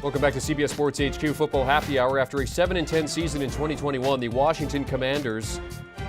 Welcome back to CBS Sports HQ Football Happy Hour. After a 7-10 season in 2021, the Washington Commanders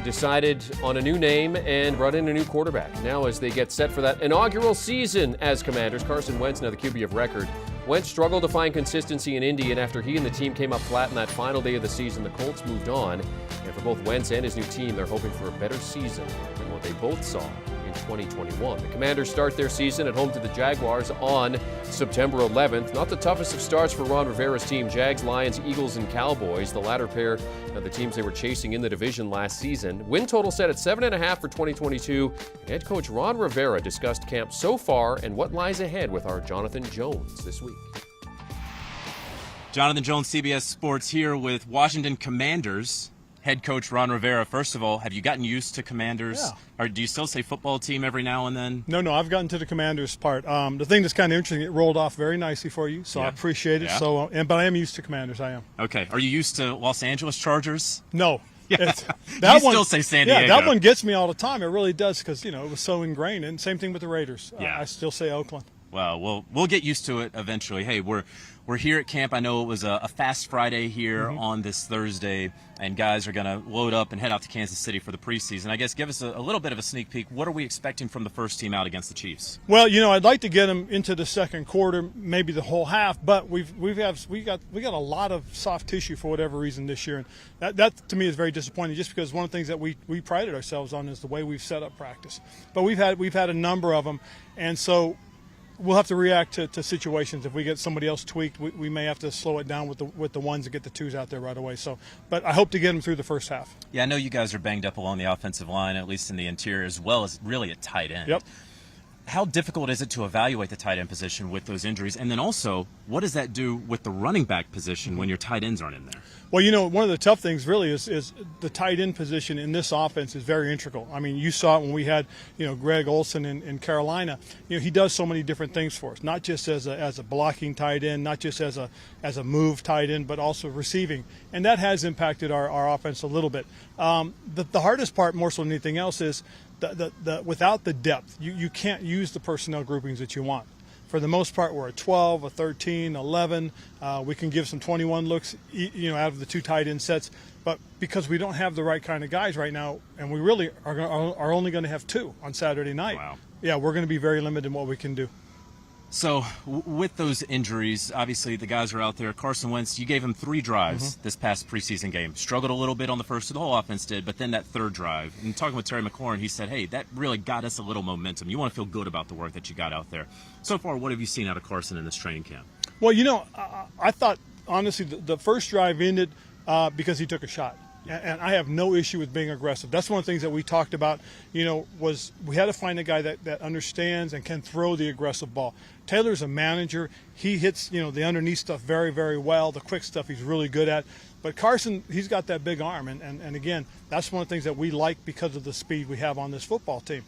decided on a new name and brought in a new quarterback. Now as they get set for that inaugural season as Commanders, Carson Wentz, now the QB of record. Wentz struggled to find consistency in Indy, and after he and the team came up flat in that final day of the season, the Colts moved on. And for both Wentz and his new team, they're hoping for a better season than what they both saw in 2021. The Commanders start their season at home to the Jaguars on September 11th. Not the toughest of starts for Ron Rivera's team. Jags, Lions, Eagles, and Cowboys, the latter pair of the teams they were chasing in the division last season. Win total set at 7.5 for 2022. Head Coach Ron Rivera discussed camp so far and what lies ahead with our Jonathan Jones this week. Jonathan Jones, CBS Sports, here with Washington Commanders head coach Ron Rivera. First of all, have you gotten used to Commanders? Yeah. Or do you still say football team every now and then? No, I've gotten to the Commanders part. The thing that's kind of interesting, it rolled off very nicely for you, so Yeah. I appreciate it. Yeah. So, but I am used to Commanders. I am. Okay. Are you used to Los Angeles Chargers? No. Yeah. That You still say San Diego. Yeah, that one gets me all the time. It really does because, it was so ingrained. And same thing with the Raiders. Yeah. I still say Oakland. Well, we'll get used to it eventually. Hey, we're here at camp. I know it was a fast Friday here on this Thursday, and guys are going to load up and head out to Kansas City for the preseason. I guess give us a little bit of a sneak peek. What are we expecting from the first team out against the Chiefs? Well, I'd like to get them into the second quarter, maybe the whole half, but we got a lot of soft tissue for whatever reason this year, and that to me is very disappointing. Just because one of the things that we prided ourselves on is the way we've set up practice, but we've had a number of them, and so we'll have to react to situations. If we get somebody else tweaked, we may have to slow it down with the ones that get the twos out there right away. So, but I hope to get them through the first half. Yeah, I know you guys are banged up along the offensive line, at least in the interior, as well as really at tight end. Yep. How difficult is it to evaluate the tight end position with those injuries? And then also, what does that do with the running back position when your tight ends aren't in there? Well, one of the tough things really is the tight end position in this offense is very integral. I mean, you saw it when we had, Greg Olsen in Carolina. He does so many different things for us, not just as a blocking tight end, not just as a move tight end, but also receiving. And that has impacted our offense a little bit. The hardest part, more so than anything else, is without the depth, you can't use the personnel groupings that you want. For the most part, we're a 12, a 13, 11. We can give some 21 looks, out of the two tight end sets. But because we don't have the right kind of guys right now, and we really are only going to have two on Saturday night. Wow. Yeah, we're going to be very limited in what we can do. So with those injuries, obviously the guys are out there. Carson Wentz, you gave him 3 drives this past preseason game. Struggled a little bit on the first, the whole offense did, but then that third drive. And talking with Terry McLaurin, he said, hey, that really got us a little momentum. You want to feel good about the work that you got out there. So far, what have you seen out of Carson in this training camp? Well, I thought, honestly, the first drive ended because he took a shot. And I have no issue with being aggressive. That's one of the things that we talked about, was we had to find a guy that understands and can throw the aggressive ball. Taylor's a manager. He hits, the underneath stuff very, very well. The quick stuff he's really good at. But Carson, he's got that big arm. And again, that's one of the things that we like because of the speed we have on this football team.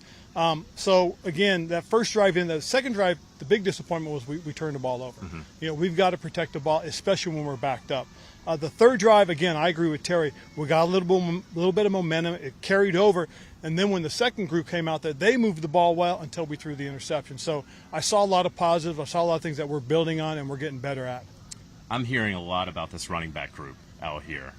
So, again, that first drive in, the second drive, the big disappointment was we turned the ball over. We've got to protect the ball, especially when we're backed up. The third drive, again, I agree with Terry. We got a little bit of momentum. It carried over. And then when the second group came out there, they moved the ball well until we threw the interception. So I saw a lot of positive. I saw a lot of things that we're building on and we're getting better at. I'm hearing a lot about this running back group out here.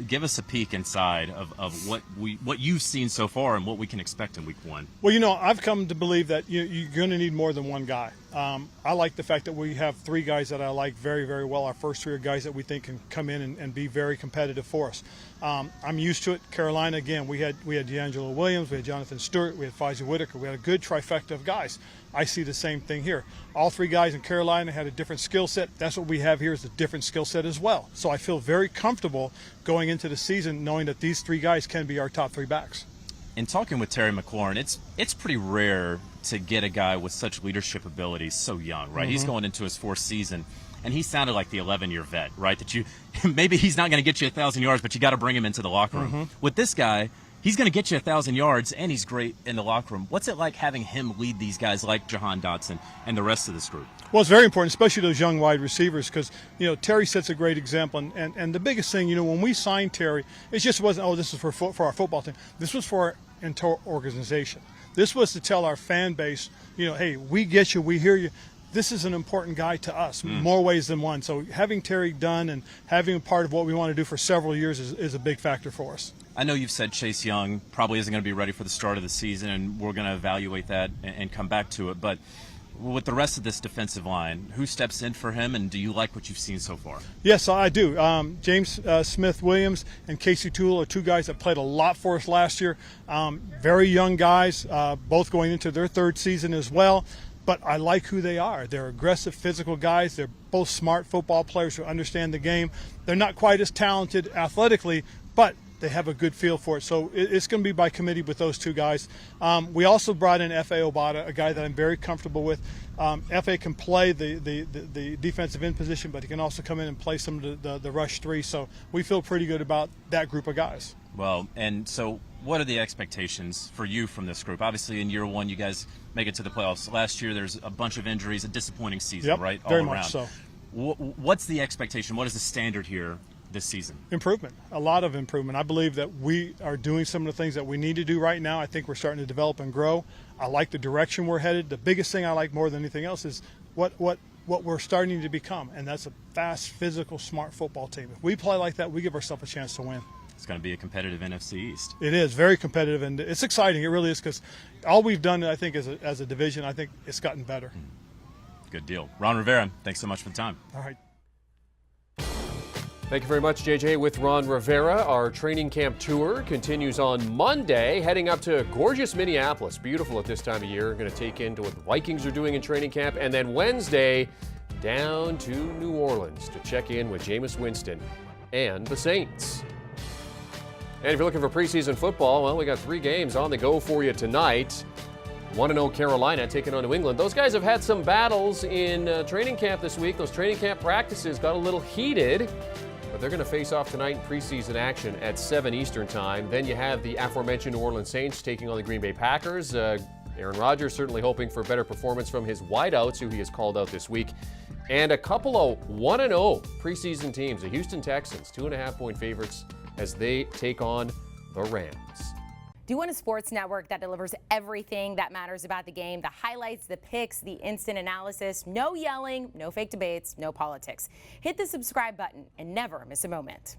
Give us a peek inside of what you've seen so far and what we can expect in week 1. Well, I've come to believe that you're going to need more than one guy. I like the fact that we have 3 guys that I like very, very well. Our first 3 are guys that we think can come in and be very competitive for us. I'm used to it. Carolina, again, we had D'Angelo Williams, we had Jonathan Stewart, we had Faisal Whitaker. We had a good trifecta of guys. I see the same thing here. All 3 guys in Carolina had a different skill set. That's what we have here is a different skill set as well. So I feel very comfortable going into the season knowing that these 3 guys can be our top 3 backs. In talking with Terry McLaurin, it's pretty rare to get a guy with such leadership abilities so young, right? He's going into his 4th season, and he sounded like the 11-year vet, right? That maybe he's not going to get you 1,000 yards, but you got to bring him into the locker room. With this guy, he's going to get you 1,000 yards, and he's great in the locker room. What's it like having him lead these guys like Jahan Dotson and the rest of this group? Well, it's very important, especially those young wide receivers, because, Terry sets a great example. And the biggest thing, when we signed Terry, it just wasn't, this is for our football team. This was for our entire organization. This was to tell our fan base, hey, we get you, we hear you. this is an important guy to us, more ways than one. So having Terry done and having a part of what we want to do for several years is a big factor for us. I know you've said Chase Young probably isn't going to be ready for the start of the season, and we're going to evaluate that and come back to it. But with the rest of this defensive line, who steps in for him, and do you like what you've seen so far? Yes, I do. James Smith-Williams and Casey Toole are two guys that played a lot for us last year. Very young guys, both going into their third season as well. But I like who they are. They're aggressive, physical guys. They're both smart football players who understand the game. They're not quite as talented athletically, but they have a good feel for it. So it's going to be by committee with those two guys. We also brought in F.A. Obata, a guy that I'm very comfortable with. F.A. can play the defensive end position, but he can also come in and play some of the rush three. So we feel pretty good about that group of guys. Well, and so what are the expectations for you from this group? Obviously, in year one, you guys make it to the playoffs. Last year, there's a bunch of injuries, a disappointing season, right? All very around. much so. What's the expectation? What is the standard here this season? Improvement, a lot of improvement. I believe that we are doing some of the things that we need to do right now. I think we're starting to develop and grow. I like the direction we're headed. The biggest thing I like more than anything else is what we're starting to become, and that's a fast, physical, smart football team. If we play like that, we give ourselves a chance to win. It's going to be a competitive NFC East. It is very competitive, and it's exciting. It really is, because all we've done, I think, as a division, I think it's gotten better. Good deal. Ron Rivera, thanks so much for the time. All right. Thank you very much, JJ. With Ron Rivera, our training camp tour continues on Monday, heading up to gorgeous Minneapolis. Beautiful at this time of year. Going to take in to what the Vikings are doing in training camp. And then Wednesday, down to New Orleans to check in with Jameis Winston and the Saints. And if you're looking for preseason football, well, we got 3 games on the go for you tonight. 1-0 Carolina taking on New England. Those guys have had some battles in training camp this week. Those training camp practices got a little heated, but they're going to face off tonight in preseason action at 7 Eastern time. Then you have the aforementioned New Orleans Saints taking on the Green Bay Packers. Aaron Rodgers certainly hoping for a better performance from his wideouts, who he has called out this week. And a couple of 1-0 preseason teams, the Houston Texans, 2.5-point favorites as they take on the Rams. Do you want a sports network that delivers everything that matters about the game? The highlights, the picks, the instant analysis, no yelling, no fake debates, no politics. Hit the subscribe button and never miss a moment.